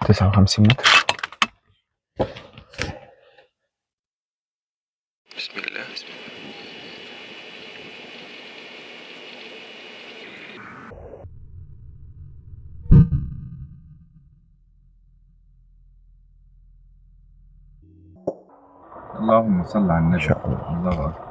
59 متر. بسم الله. اللهم صل على النبي. إن شاء الله. الله أكبر.